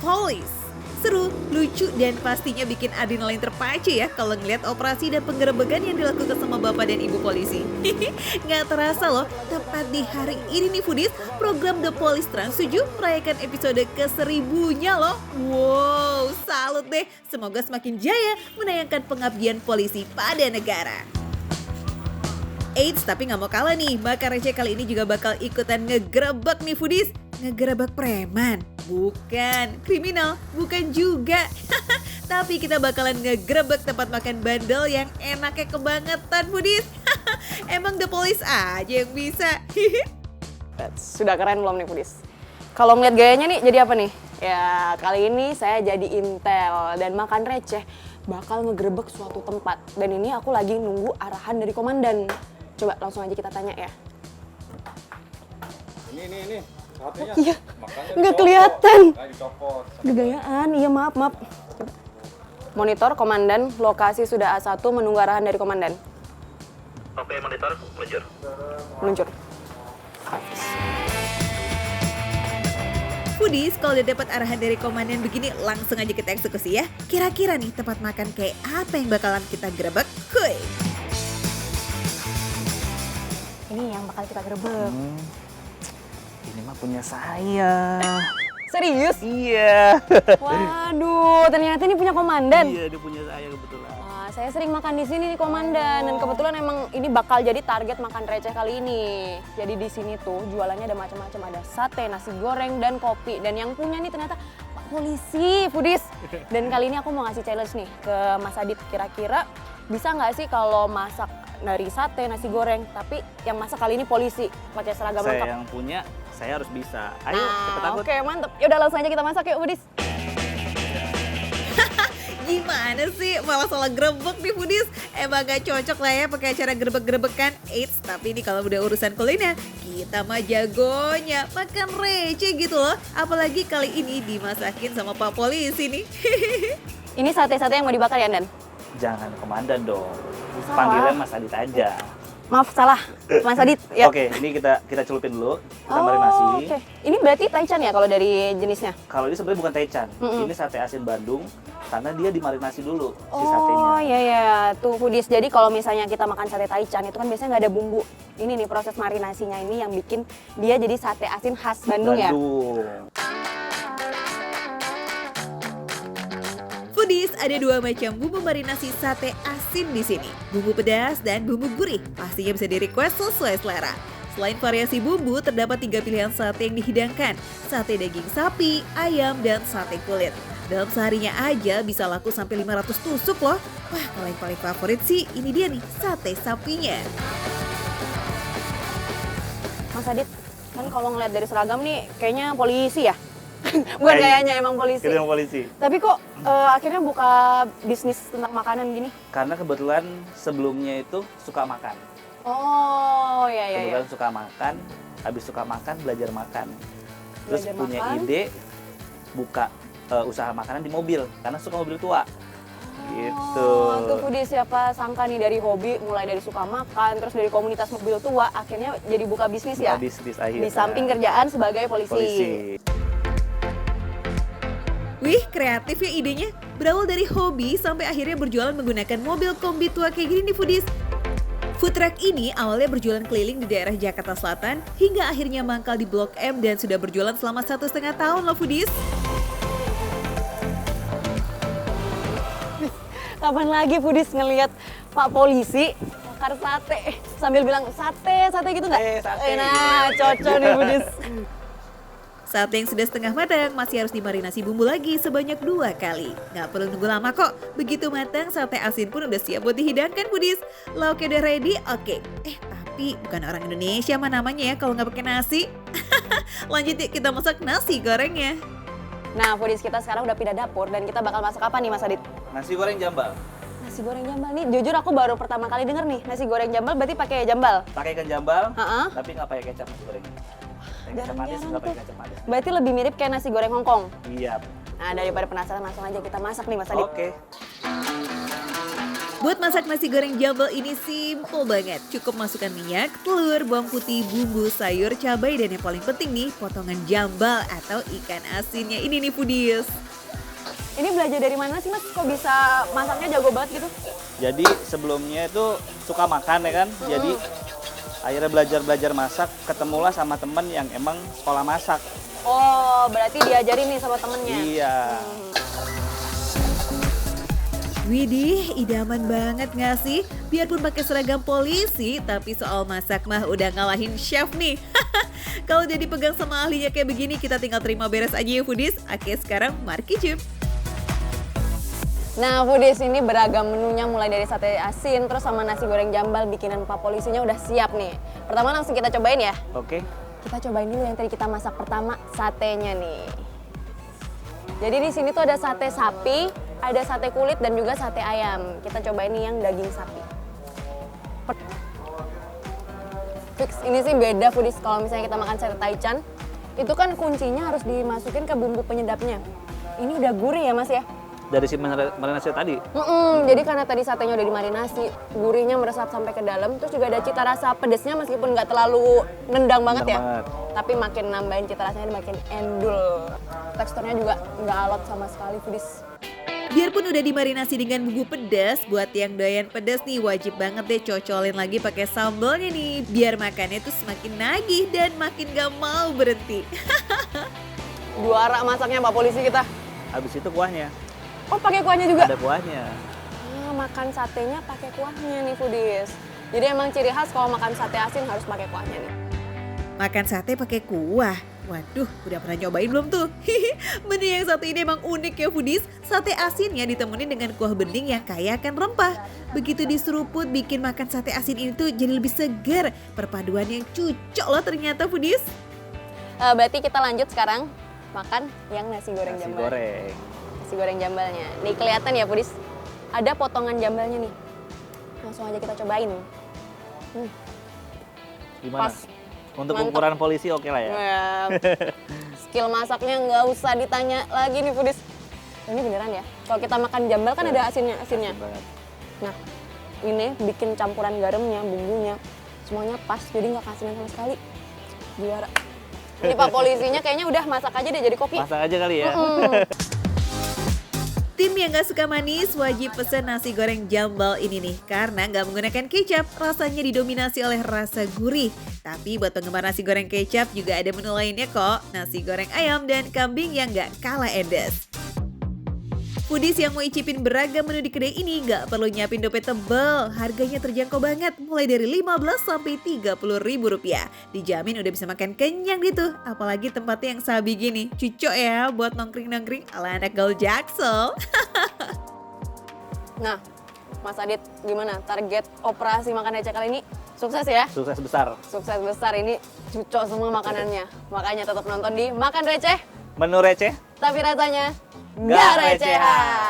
Police. Seru, lucu, dan pastinya bikin adrenalin terpacu ya kalau ngeliat operasi dan penggerebekan yang dilakukan sama bapak dan ibu polisi. Nggak terasa loh, tepat di hari ini nih Foodies, program The Police Trans 7 merayakan episode ke-1000-nya loh. Wow, salut deh. Semoga semakin jaya menayangkan pengabdian polisi pada negara. Eits, tapi nggak mau kalah nih, Makan Receh kali ini juga bakal ikutan ngegerebek nih Foodies. Ngegerebek preman? Bukan. Kriminal? Bukan juga. Tapi kita bakalan ngegerebek tempat makan bandel yang enaknya kebangetan Foodies. Emang The Police aja yang bisa. Sudah keren belum nih Foodies? Kalau melihat gayanya nih jadi apa nih? Ya kali ini saya jadi intel dan Makan Receh bakal ngegerebek suatu tempat. Dan ini aku lagi nunggu arahan dari komandan. Coba langsung aja kita tanya ya. Ini. Satunya. Iya, Makanya nggak dicopot. kelihatan. Dicopot. Gegayaan, iya maaf. Monitor komandan, lokasi sudah A1 menunggu arahan dari komandan. Oke, monitor, meluncur. Meluncur. Foodies, kalau udah dapat arahan dari komandan begini, langsung aja kita eksekusi ya. Kira-kira nih tempat makan kayak apa yang bakalan kita gerebek? Kuy! Ini yang bakal kita gerebek. Ini mah punya saya. Serius? Iya. Waduh, ternyata ini punya komandan. Iya, dia punya saya kebetulan. Wah, saya sering makan di sini nih komandan dan kebetulan emang ini bakal jadi target Makan Receh kali ini. Jadi di sini tuh jualannya ada macam-macam, ada sate, nasi goreng dan kopi. Dan yang punya nih ternyata Pak Polisi, Foodies. Dan kali ini aku mau ngasih challenge nih ke Mas Adit. Kira-kira bisa nggak sih kalau masak dari sate, nasi goreng, tapi yang masak kali ini polisi pakai seragam lengkap. Saya yang punya, saya harus bisa. Ayo, cepet Nah, takut. oke mantep. Yaudah langsung aja kita masak yuk, Foodies. Gimana sih? Malah salah gerebek nih Foodies. Emang gak cocok lah ya pakai acara gerebek-gerebekan. Eits, tapi ini kalau udah urusan kuliner, kita mah jagonya makan receh gitu loh. Apalagi kali ini dimasakin sama Pak Polisi nih. Ini sate-sate yang mau dibakar ya, Dan? Jangan komandan dong. Salah. Panggilnya Mas Adit aja. Maaf, salah. Mas Adit, ya. Oke, ini kita celupin dulu. Kita marinasi. Oke. Ini berarti taichan ya kalau dari jenisnya? Kalau ini sebenarnya bukan taichan. Ini sate asin Bandung karena dia dimarinasi dulu si satenya. Oh iya ya, tuh Foodies. Jadi kalau misalnya kita makan sate taichan itu kan biasanya nggak ada bumbu. Ini nih proses marinasinya ini yang bikin dia jadi sate asin khas Bandung ya. Foodies, ada dua macam bumbu marinasi sate asin di sini. Bumbu pedas dan bumbu gurih. Pastinya bisa di-request sesuai selera. Selain variasi bumbu, terdapat 3 pilihan sate yang dihidangkan. Sate daging sapi, ayam, dan sate kulit. Dalam seharinya aja bisa laku sampai 500 tusuk loh. Wah, kalau yang paling favorit sih, ini dia nih, sate sapinya. Mas Adit, kan kalau ngeliat dari seragam nih kayaknya polisi ya? Bukan kayaknya emang polisi. Kita yang polisi. Tapi kok akhirnya buka bisnis tentang makanan gini? Karena kebetulan sebelumnya itu suka makan. Oh iya. Kebetulan suka makan, habis suka makan belajar makan. Terus Belajar punya makan. ide buka usaha makanan di mobil karena suka mobil tua. Gitu. Oh, tuh Foodies, siapa sangka nih dari hobi, mulai dari suka makan, terus dari komunitas mobil tua, akhirnya jadi buka bisnis ya? Bisnis akhirnya. Di samping kerjaan sebagai polisi. Wih, kreatif ya idenya. Berawal dari hobi sampai akhirnya berjualan menggunakan mobil kombi tua kayak gini nih Foodies. Food truck ini awalnya berjualan keliling di daerah Jakarta Selatan hingga akhirnya mangkal di Blok M dan sudah berjualan selama 1,5 tahun loh Foodies. Kapan lagi Foodies ngelihat Pak Polisi bakar sate sambil bilang sate gitu nggak? Sate. Nah, cocok nih Foodies. Sate yang sudah setengah matang masih harus dimarinasi bumbu lagi sebanyak 2 kali. Nggak perlu nunggu lama kok. Begitu matang, sate asin pun udah siap buat dihidangkan Foodies. Lauknya udah ready, oke. Tapi bukan orang Indonesia mah namanya ya kalau nggak pakai nasi. Lanjut yuk kita masak nasi gorengnya. Nah Foodies, kita sekarang udah pindah dapur dan kita bakal masak apa nih Mas Adit? Nasi goreng jambal. Nasi goreng jambal nih, jujur aku baru pertama kali denger nih. Nasi goreng jambal berarti pakai jambal? Pakai ikan jambal, Ha-ha. tapi nggak pakai kecap nasi goreng. Kecap manis, Jarang-jarang nggak pakai tuh. kecap manis. Berarti lebih mirip kayak nasi goreng Hongkong. Iya. Nah daripada penasaran langsung aja kita masak nih Mas Adit. Oke. Buat masak nasi goreng jambal ini simple banget. Cukup masukkan minyak, telur, bawang putih, bumbu, sayur, cabai, dan yang paling penting nih, potongan jambal atau ikan asinnya ini nih foodies. Ini belajar dari mana sih Mas? Kok bisa masaknya jago banget gitu? Jadi sebelumnya itu suka makan ya kan. Jadi akhirnya belajar masak, ketemulah sama temen yang emang sekolah masak. Oh, berarti diajarin nih sama temennya. Iya. Widih, idaman banget gak sih? Biarpun pakai seragam polisi, tapi soal masak mah udah ngalahin chef nih. Kalau jadi pegang sama ahlinya kayak begini, kita tinggal terima beres aja ya foodies. Oke, sekarang mari cicip. Nah, foodies ini beragam menunya mulai dari sate asin, terus sama nasi goreng jambal bikinan Pak Polisinya udah siap nih. Pertama langsung kita cobain ya. Oke. Kita cobain dulu yang tadi kita masak pertama, satenya nih. Jadi di sini tuh ada sate sapi, ada sate kulit dan juga sate ayam. Kita cobain nih yang daging sapi. Fix, ini sih beda foodies kalau misalnya kita makan sate taichan. Itu kan kuncinya harus dimasukin ke bumbu penyedapnya. Ini udah gurih ya Mas ya? Dari si marinasi tadi. Jadi karena tadi satenya udah dimarinasi, gurihnya meresap sampai ke dalam. Terus juga ada cita rasa pedesnya meskipun nggak terlalu nendang banget ya. Tapi makin nambahin cita rasanya makin endul. Teksturnya juga nggak alot sama sekali foodies. Biarpun udah dimarinasi dengan bumbu pedas, buat yang doyan pedas nih wajib banget deh cocolin lagi pakai sambalnya nih. Biar makannya tuh semakin nagih dan makin gak mau berhenti. Juara masaknya Pak Polisi kita. Habis itu kuahnya. Oh pakai kuahnya juga? Ada kuahnya. Nah, makan satenya pakai kuahnya nih foodies. Jadi emang ciri khas kalau makan sate asin harus pakai kuahnya nih. Makan sate pakai kuah. Waduh, udah pernah nyobain belum tuh? Menu yang satu ini emang unik ya foodies. Sate asinnya ditemenin dengan kuah bening yang kaya akan rempah. Begitu diseruput bikin makan sate asin ini tuh jadi lebih segar. Perpaduan yang cocok loh ternyata foodies. Berarti kita lanjut sekarang makan yang nasi goreng Nasi jambal. goreng. Nasi goreng jambalnya. Nih kelihatan ya foodies, ada potongan jambalnya nih. Langsung aja kita cobain. Gimana? Pas. Untuk Mantep. ukuran polisi oke lah ya. Wah, skill masaknya nggak usah ditanya lagi nih foodies. Ini beneran ya. Kalau kita makan jambal kan ada asinnya. Asik banget. Nah, ini bikin campuran garamnya, bumbunya, semuanya pas. Jadi nggak kasinan sama sekali. Juara. Ini Pak Polisinya kayaknya udah masak aja deh jadi kopi. Masak aja kali ya. Tim yang gak suka manis wajib pesen nasi goreng jambal ini nih. Karena gak menggunakan kecap, rasanya didominasi oleh rasa gurih. Tapi buat penggemar nasi goreng kecap juga ada menu lainnya kok. Nasi goreng ayam dan kambing yang gak kalah endes. Foodies yang mau icipin beragam menu di kedai ini gak perlu nyiapin dompet tebel. Harganya terjangkau banget, mulai dari 15 sampai 30 ribu rupiah. Dijamin udah bisa makan kenyang gitu. Apalagi tempatnya yang sabi gini. Cocok ya buat nongkring-nongkring ala anak gaul Jaksel. Nah, Mas Adit gimana? Target operasi makan receh kali ini sukses ya? Sukses besar. Sukses besar, ini cocok semua makanannya. Makanya tetap nonton di Makan Receh, Menu receh. tapi rasanya Nggak nggak recehan. recehan.